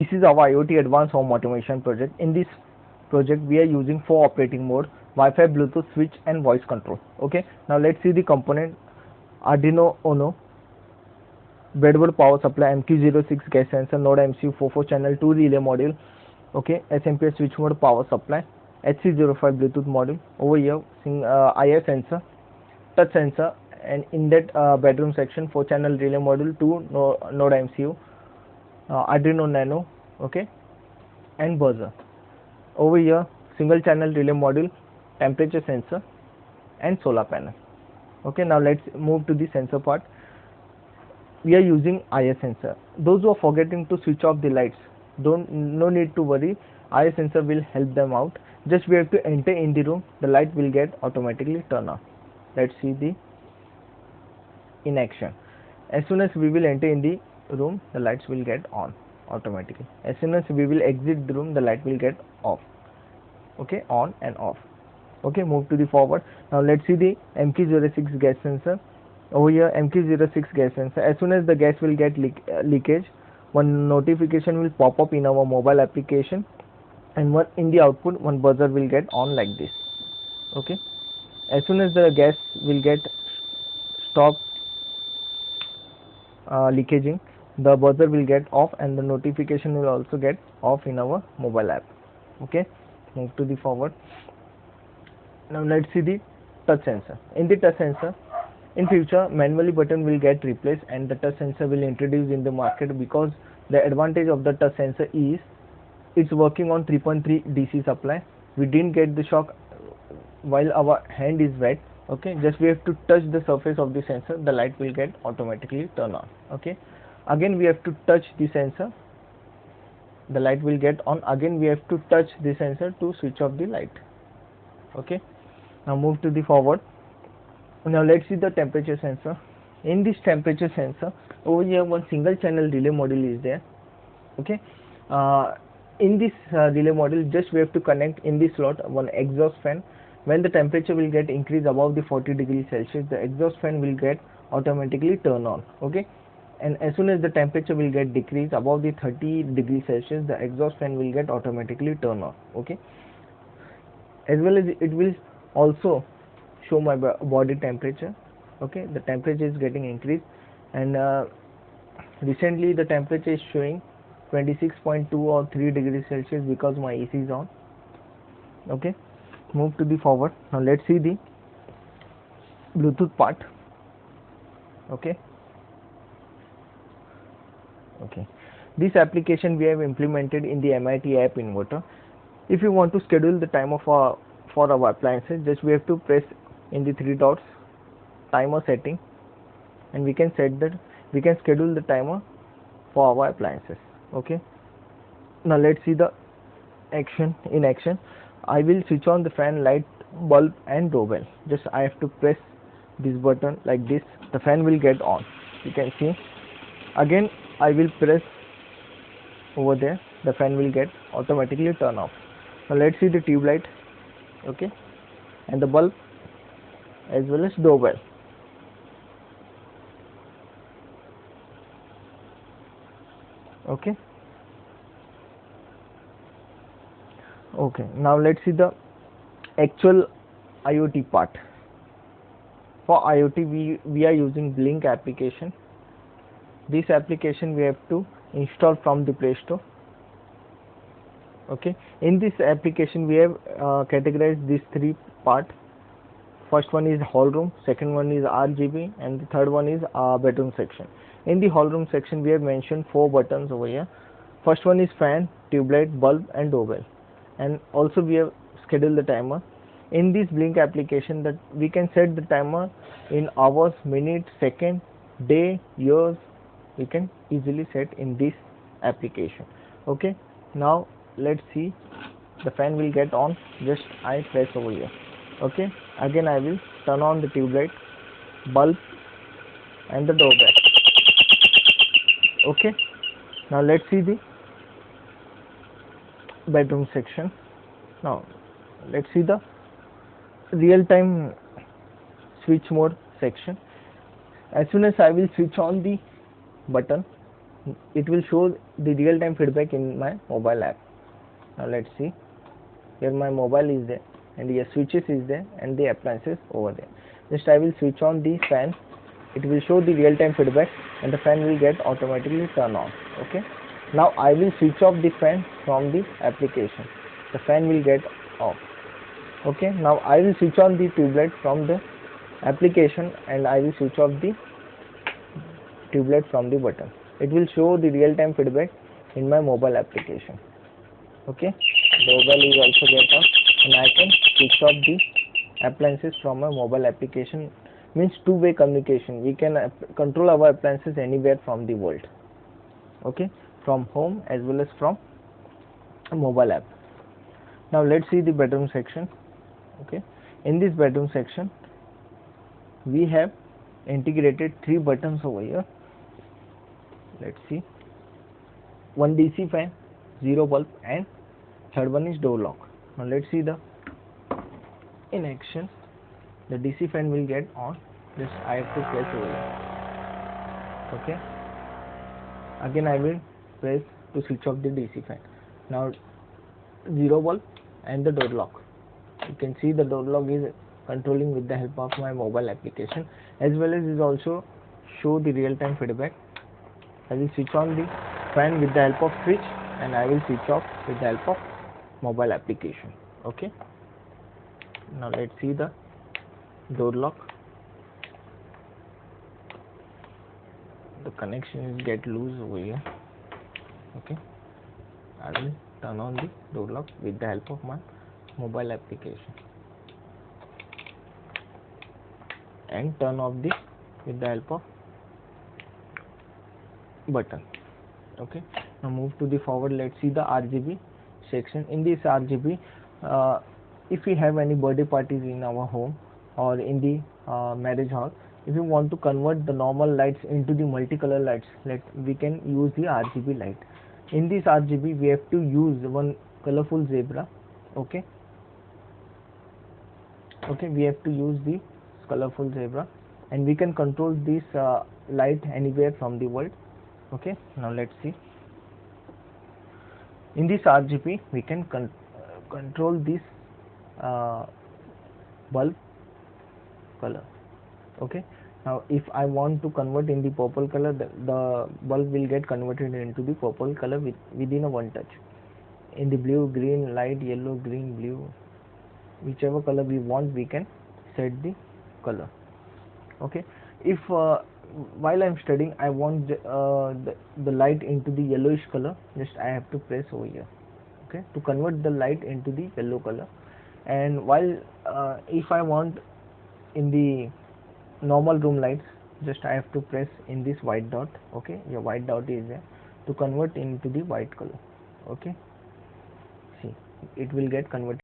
This is our IoT advanced home automation project. In this project, we are using 4 operating mode: Wi-Fi, Bluetooth, switch, and voice control. Okay. Now let's see the component. Arduino Uno, breadboard power supply, MQ06 gas sensor, Node MCU, 44 channel, 2 relay module. Okay. SMPS switch mode power supply, HC05 Bluetooth module. Over here, IR sensor, touch sensor, and in that bedroom section, 4 channel relay module, 2 Node MCU, Arduino Nano, okay, and buzzer. Over here, single channel relay module, temperature sensor, and solar panel. Okay, now let's move to the sensor part. We are using IR sensor. Those who are forgetting to switch off the lights, no need to worry. IR sensor will help them out. Just we have to enter in the room, the light will get automatically turn on. Let's see the in action. As soon as we will enter in the room, the lights will get on automatically. As soon as we will exit the room, the light will get off. Okay, on and off. Okay, move to the forward. Now let's see the MQ06 gas sensor. Over here, MQ06 gas sensor. As soon as the gas will get leakage, one notification will pop up in our mobile application, and one in the output, one buzzer will get on like this. Okay, as soon as the gas will get stop leakaging, the buzzer will get off and the notification will also get off in our mobile app. Okay, move to the forward. Now let's see the touch sensor. In the touch sensor, in future manually button will get replaced and the touch sensor will introduce in the market, because the advantage of the touch sensor is it's working on 3.3 DC supply. We didn't get the shock while our hand is wet. Okay, just we have to touch the surface of the sensor, the light will get automatically turn on. Okay, again we have to touch the sensor, the light will get on. Again we have to touch the sensor to switch off the light. Okay, now move to the forward. Now let's see the temperature sensor. In this temperature sensor, over here one single channel relay module is there. Okay, in this relay module, just we have to connect in this slot one exhaust fan. When the temperature will get increase above the 40 degrees Celsius, the exhaust fan will get automatically turn on. Okay, and as soon as the temperature will get decrease above the 30 degrees Celsius, the exhaust fan will get automatically turn on. Okay, as well as it will also show my body temperature. Okay, the temperature is getting increased, and recently the temperature is showing 26.2 or 3 degrees Celsius because my AC is on. Okay, move to the forward. Now let's see the Bluetooth part. Okay, this application we have implemented in the MIT app inverter. If you want to schedule the timer for our appliances, just we have to press in the 3 dots, timer setting, and we can schedule the timer for our appliances. Okay, now let's see the in action. I will switch on the fan, light, bulb, and doorbell. Just I have to press this button like this, the fan will get on. You can see. Again I will press over there, the fan will get automatically turn off. Now let's see the tube light. Okay, and the bulb as well as doorbell. Okay, now let's see the actual IoT part. For IoT we are using Blink application. This application we have to install from the Play Store. Okay, in this application we have categorized these 3 parts. First one is hall room, second one is RGB, and the third one is bedroom section. In the hall room section we have mentioned 4 buttons over here. First one is fan, tube light, bulb, and doorbell, and also we have scheduled the timer. In this Blink application, that we can set the timer in hours, minutes, second, day, years. We can easily set in this application. Okay, now let's see, the fan will get on. Just I press over here. Okay, again I will turn on the tube light, bulb, and the doorbell. Okay, now let's see the bedroom section. Now let's see the real-time switch mode section. As soon as I will switch on the button, it will show the real time feedback in my mobile app. Now let's see. Here my mobile is there, and your switches is there, and the appliances over there. Just I will switch on the fan. It will show the real time feedback, and the fan will get automatically turn on. Okay. Now I will switch off the fan from the application. The fan will get off. Okay. Now I will switch on the tube light from the application, and I will switch off the tube light from the button. It will show the real time feedback in my mobile application. Okay. Mobile is also get off, and I can switch off the appliances from a mobile application. Means two-way communication. We can control our appliances anywhere from the world. Okay, from home as well as from a mobile app. Now let's see the bedroom section. Okay, in this bedroom section we have integrated 3 buttons over here. Let's see, one DC fan, 0 bulb, and third one is door lock. Now let's see the in action. The DC fan will get on. Just I have to press over here. Okay, again I will press to switch off the DC fan. Now 0 bulb and the door lock. You can see the door lock is controlling with the help of my mobile application, as well as is also show the real time feedback. I will switch on the fan with the help of switch, and I will switch off with the help of mobile application. Okay, now let's see the door lock. The connection is get loose over here. Okay, I will turn on the door lock with the help of my mobile application, and turn off this with the help of button. Okay, now move to the forward. Let's see the RGB section. In this RGB, if we have any birthday parties in our home or in the marriage hall, if you want to convert the normal lights into the multicolor lights, we can use the RGB light. In this RGB we have to use one colorful zebra. Okay, we have to use the colorful zebra, and we can control this light anywhere from the world. Okay, now let's see. In this RGB we can control this bulb color. Okay, now if I want to convert in the purple color, the bulb will get converted into the purple color within a one touch. In the blue, green, light yellow, green, blue, whichever color we want, we can set the color. Okay, if while I am studying I want the light into the yellowish color, just I have to press over here. Okay, to convert the light into the yellow color. And while if I want in the normal room lights, just I have to press in this white dot. Okay, your white dot is there to convert into the white color. Okay, see, it will get converted.